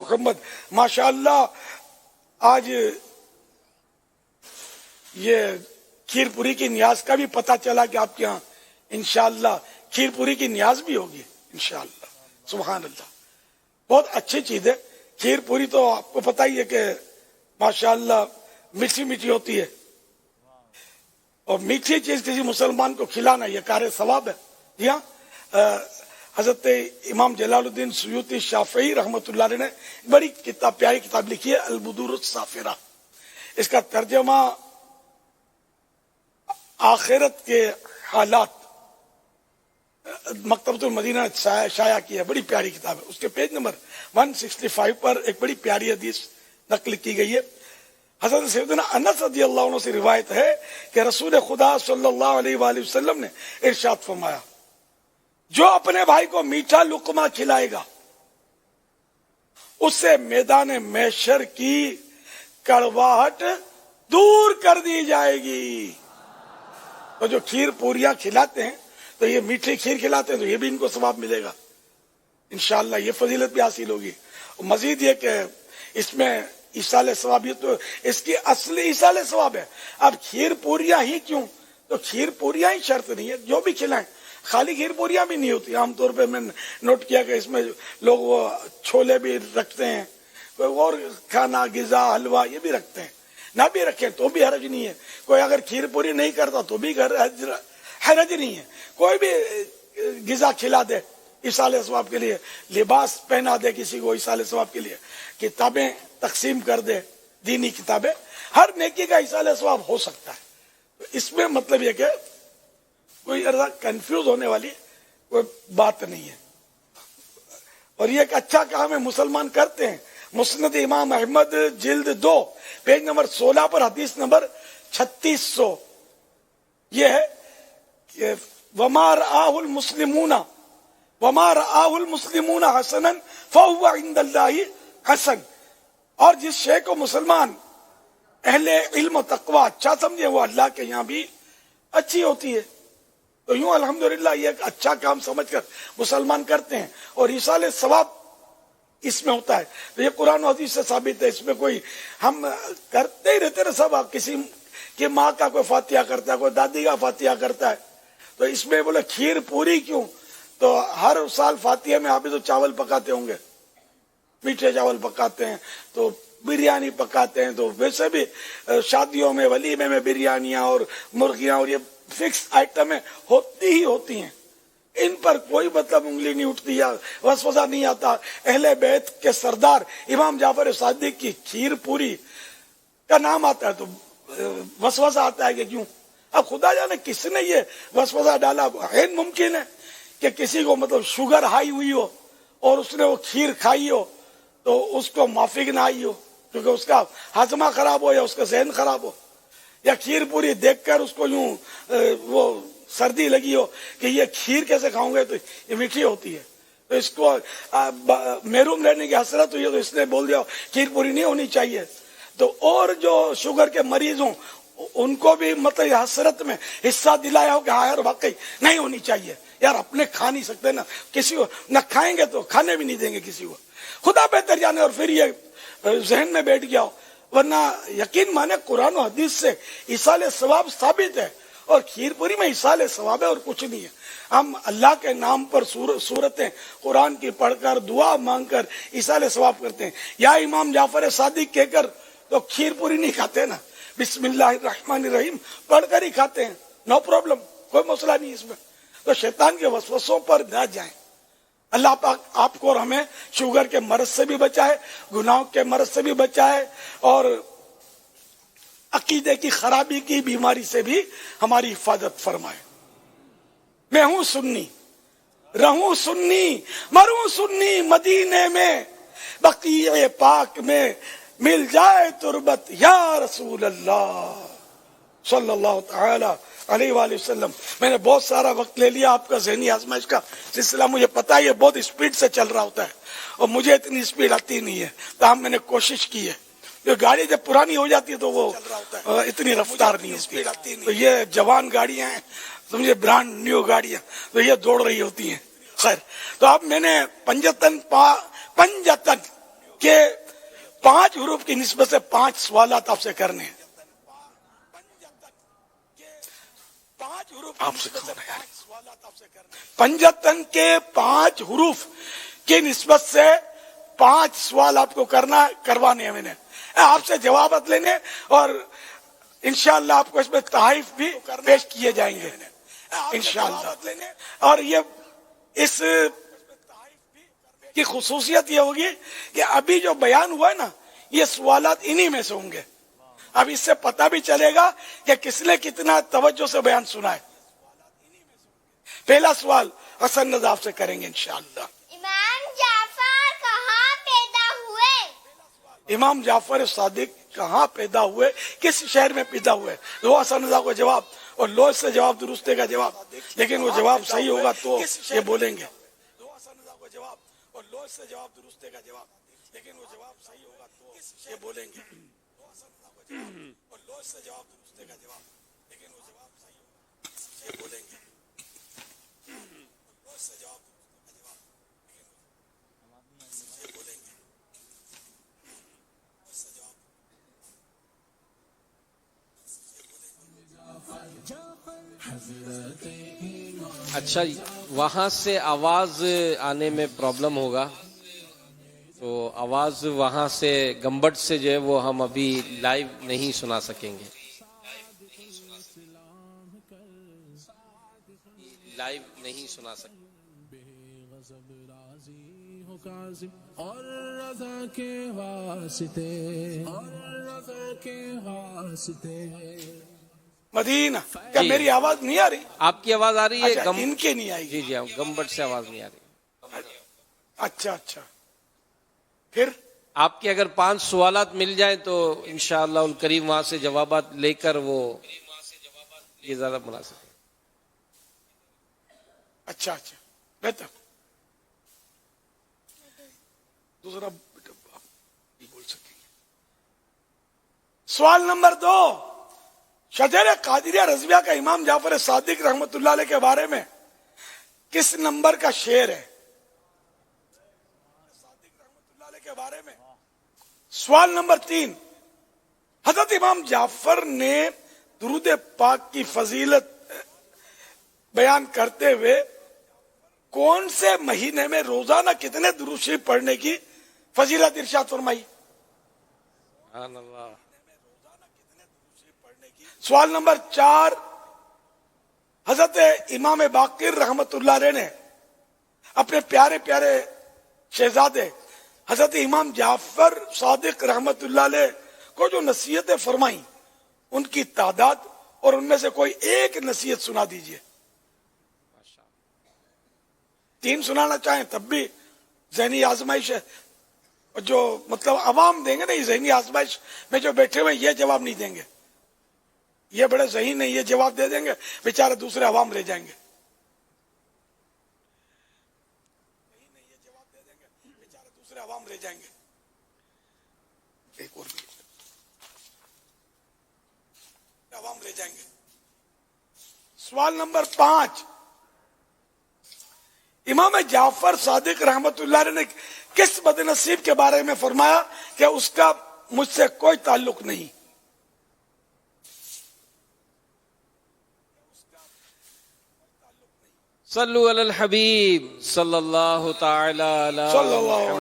محمد. ماشاءاللہ آج یہ کھیر پوری کی نیاز کا بھی پتہ چلا کہ آپ کے یہاں انشاءاللہ کھیر پوری کی نیاز بھی ہوگی انشاءاللہ. سبحان اللہ, بہت اچھی چیز ہے. کھیر پوری تو آپ کو پتہ ہی ہے کہ ماشاءاللہ میٹھی میٹھی ہوتی ہے, اور میٹھی چیز کسی مسلمان کو کھلانا یہ کار ثواب ہے. جی ہاں, حضرت امام جلال الدین سیوطی شافعی رحمۃ اللہ علیہ نے بڑی کتاب, پیاری کتاب لکھی ہے البدور الصافرہ. اس کا ترجمہ آخرت کے حالات مکتبۃ المدینہ نے شائع کیا ہے. بڑی پیاری کتاب ہے. اس کے پیج نمبر 165 پر ایک بڑی پیاری حدیث نقل کی گئی ہے. حضرت سیدنا انس رضی اللہ عنہ سے روایت ہے کہ رسول خدا صلی اللہ علیہ وآلہ وسلم نے ارشاد فرمایا, جو اپنے بھائی کو میٹھا لقمہ کھلائے گا اس سے میدان محشر کی کڑواہٹ دور کر دی جائے گی. تو جو کھیر پوریاں کھلاتے ہیں تو یہ میٹھی کھیر کھلاتے ہیں تو یہ بھی ان کو ثواب ملے گا انشاءاللہ, یہ فضیلت بھی حاصل ہوگی. مزید یہ کہ اس میں ایصال ثواب, یہ تو اس کی اصلی ایصال ثواب ہے. اب کھیر پوریاں ہی کیوں, تو کھیر پوریاں ہی شرط نہیں ہے, جو بھی کھلائیں. خالی کھیر پوریاں بھی نہیں ہوتی. عام طور پہ میں نے نوٹ کیا کہ اس میں لوگ وہ چھولے بھی رکھتے ہیں, اور کھانا غذا حلوہ یہ بھی رکھتے ہیں. نہ بھی رکھیں تو بھی حرج نہیں ہے. کوئی اگر کھیر پوری نہیں کرتا تو بھی حرج نہیں ہے. کوئی بھی غذا کھلا دے ایصال ثواب کے لیے, لباس پہنا دے کسی کو ایصال ثواب کے لیے, کتابیں تقسیم کر دے, دینی کتابیں, ہر نیکی کا ایصال ثواب ہو سکتا ہے. اس میں مطلب یہ کہ کوئی کنفیوز ہونے والی کوئی بات نہیں ہے, اور یہ ایک اچھا کام ہے, مسلمان کرتے ہیں. مسند امام احمد جلد 2 پیج نمبر 16 پر حدیث نمبر 3600 یہ ہے کہ وما رآہ المسلمون حسنا فهو عند اللہ حسن. اور جس شے کو مسلمان اہل علم و تقوی اچھا سمجھے وہ اللہ کے یہاں بھی اچھی ہوتی ہے. تو یوں الحمدللہ یہ ایک اچھا کام سمجھ کر مسلمان کرتے ہیں, اور ایصال ثواب اس میں ہوتا ہے. تو یہ قرآن و حدیث سے ثابت ہے. اس میں کوئی ہم کرتے ہی رہتے نا سب, کسی کی ماں کا کوئی فاتحہ کرتا ہے, کوئی دادی کا فاتحہ کرتا ہے, تو اس میں بولے کھیر پوری کیوں, تو ہر سال فاتحہ میں آپ بھی تو چاول پکاتے ہوں گے, میٹھے چاول پکاتے ہیں, تو بریانی پکاتے ہیں, تو ویسے بھی شادیوں میں ولیمے میں بریانیاں اور مرغیاں اور یہ فکس آئٹمیں ہوتی ہی ہوتی ہیں. ان پر کوئی مطلب انگلی نہیں اٹھتی یا وسوسہ نہیں آتا. اہل بیت کے سردار امام جعفر صادق کی کھیر پوری کا نام آتا ہے تو وسوسہ آتا ہے کہ کیوں. اب خدا جانے کس نے یہ وسوسہ ڈالا. ہے ممکن ہے کہ کسی کو مطلب شوگر ہائی ہوئی ہو اور اس نے وہ کھیر کھائی ہو تو اس کو موافق نہ آئی ہو, کیونکہ اس کا ہاضمہ خراب ہو یا اس کا ذہن خراب ہو, یا کھیر پوری دیکھ کر اس کو یوں وہ سردی لگی ہو کہ یہ کھیر کیسے کھاؤں گے, تو یہ میٹھی ہوتی ہے, تو اس کو محروم رہنے کی حسرت ہوئی ہے, تو اس نے بول دیا کھیر پوری نہیں ہونی چاہیے. تو اور جو شوگر کے مریض ہوں ان کو بھی مطلب حسرت میں حصہ دلایا ہو کہ ہاں یار واقعی نہیں ہونی چاہیے, یار اپنے کھا نہیں سکتے نا, کسی کو نہ کھائیں گے تو کھانے بھی نہیں دیں گے کسی کو, خدا بہتر جانے. اور پھر یہ ذہن میں بیٹھ گیا ہو, ورنہ یقین مانے قرآن و حدیث سے ایصال ثواب ثابت ہے, اور کھیر پوری میں ایصال ثواب ہے اور کچھ نہیں ہے. ہم اللہ کے نام پر سورتیں قرآن کی پڑھ کر دعا مانگ کر ایصال ثواب کرتے ہیں. یا امام جعفر صادق کہہ کر تو کھیر پوری نہیں کھاتے نا, بسم اللہ الرحمن الرحیم پڑھ کر ہی کھاتے ہیں, نو پرابلم, کوئی مسئلہ نہیں اس میں. تو شیطان کے وسوسوں پر نہ جائیں. اللہ پاک آپ کو اور ہمیں شوگر کے مرض سے بھی بچائے, گناہوں کے مرض سے بھی بچائے, اور عقیدے کی خرابی کی بیماری سے بھی ہماری حفاظت فرمائے. میں ہوں سنی, رہوں سنی, مروں سنی, مدینے میں بقیع پاک میں مل جائے تربت یا رسول اللہ صلی اللہ تعالی علیہ وآلہ وسلم. میں نے بہت سارا وقت لے لیا آپ کا ذہنی آزمائش کا سلسلہ, مجھے پتا ہے یہ بہت اسپیڈ سے چل رہا ہوتا ہے اور مجھے اتنی اسپیڈ آتی نہیں ہے, تاہم میں نے کوشش کی ہے. جو گاڑی جب پرانی ہو جاتی ہے تو وہ اتنی رفتار نہیں ہوتی, تو یہ جوان گاڑیاں ہیں سمجھے, برانڈ نیو گاڑیاں, تو یہ دوڑ رہی ہوتی ہیں. خیر, تو اب میں نے پنجتن کے 5 حروف کی نسبت سے 5 سوالات آپ سے کرنے ہیں. 5 حروف آپ سے پنجتن کے 5 حروف کی نسبت سے 5 سوال آپ کو کروانے ہیں. میں نے آپ سے جوابات لینے اور انشاءاللہ آپ کو اس میں تحائف بھی پیش کیے جائیں گے انشاءاللہ. اور یہ اس کی خصوصیت یہ ہوگی کہ ابھی جو بیان ہوا ہے نا یہ سوالات انہی میں سے ہوں گے. اب اس سے پتہ بھی چلے گا کہ کس نے کتنا توجہ سے بیان سنا ہے. پہلا سوال حسن رضا آپ سے کریں گے انشاءاللہ. امام جعفر کہاں پیدا ہوئے؟ امام جعفر صادق کہاں پیدا ہوئے, کس شہر میں پیدا ہوئے؟ وہ حسن رضا کو جواب اور لو سے جواب درست دے گا جواب, لیکن وہ جواب صحیح ہوگا تو یہ بولیں گے. اور لو سے جواب درست دے گا جواب, لیکن وہ جواب صحیح ہوگا تو یہ بولیں گے. اور لو سے جواب درست دے گا جواب, لیکن وہ جواب صحیح ہوگا یہ بولیں گے. لو سے جواب درست دے گا جواب, لیکن یہ بولیں گے. لو سے جواب اچھا, وہاں سے آواز آنے میں پرابلم ہوگا, تو آواز وہاں سے گمبٹ سے جو ہے وہ ہم ابھی لائیو نہیں سنا سکیں گے. لائیو نہیں سنا سکیں. اور رضا کے واسطے مدینہ. کیا جی. میری آواز نہیں آ رہی؟ آپ کی آواز آ رہی ہے؟ اچھا, ان کے نہیں آئے گی. جی جی, گمبٹ سے آواز نہیں آ رہی. اچھا اچھا, پھر آپ کے اگر 5 سوالات مل جائیں تو انشاءاللہ الکریم وہاں سے جوابات لے کر وہ یہ زیادہ مناسب ہے. اچھا اچھا, بہتر. دوسرا بیٹا آپ نہیں بول سکیں گے. سوال نمبر 2, شجر قادریہ رضویہ کا امام جعفر صادق رحمت اللہ علیہ کے بارے میں کس نمبر کا شعر ہے؟ صادق رحمت اللہ علیہ کے بارے میں. سوال نمبر 3, حضرت امام جعفر نے درود پاک کی فضیلت بیان کرتے ہوئے کون سے مہینے میں روزانہ کتنے درود شریف پڑھنے کی فضیلت ارشاد فرمائی؟ سبحان اللہ. سوال نمبر 4, حضرت امام باقر رحمت اللہ علیہ نے اپنے پیارے پیارے شہزادے حضرت امام جعفر صادق رحمت اللہ علیہ کو جو نصیحتیں فرمائیں ان کی تعداد اور ان میں سے کوئی ایک نصیحت سنا دیجئے. 3 سنانا چاہیں تب بھی ذہنی آزمائش ہے, اور جو مطلب عوام دیں گے نا, یہ ذہنی آزمائش میں جو بیٹھے ہوئے یہ جواب نہیں دیں گے, یہ بڑے ذہین نہیں, یہ جواب دے دیں گے بیچارے دوسرے عوام رہ جائیں گے. دوسرے عوام رہ جائیں گے. ایک اور بھی عوام رہ جائیں گے. سوال نمبر 5, امام جعفر صادق رحمت اللہ علیہ نے کس بد نصیب کے بارے میں فرمایا کہ اس کا مجھ سے کوئی تعلق نہیں؟ صلو علی الحبیب صلی اللہ تعالی علی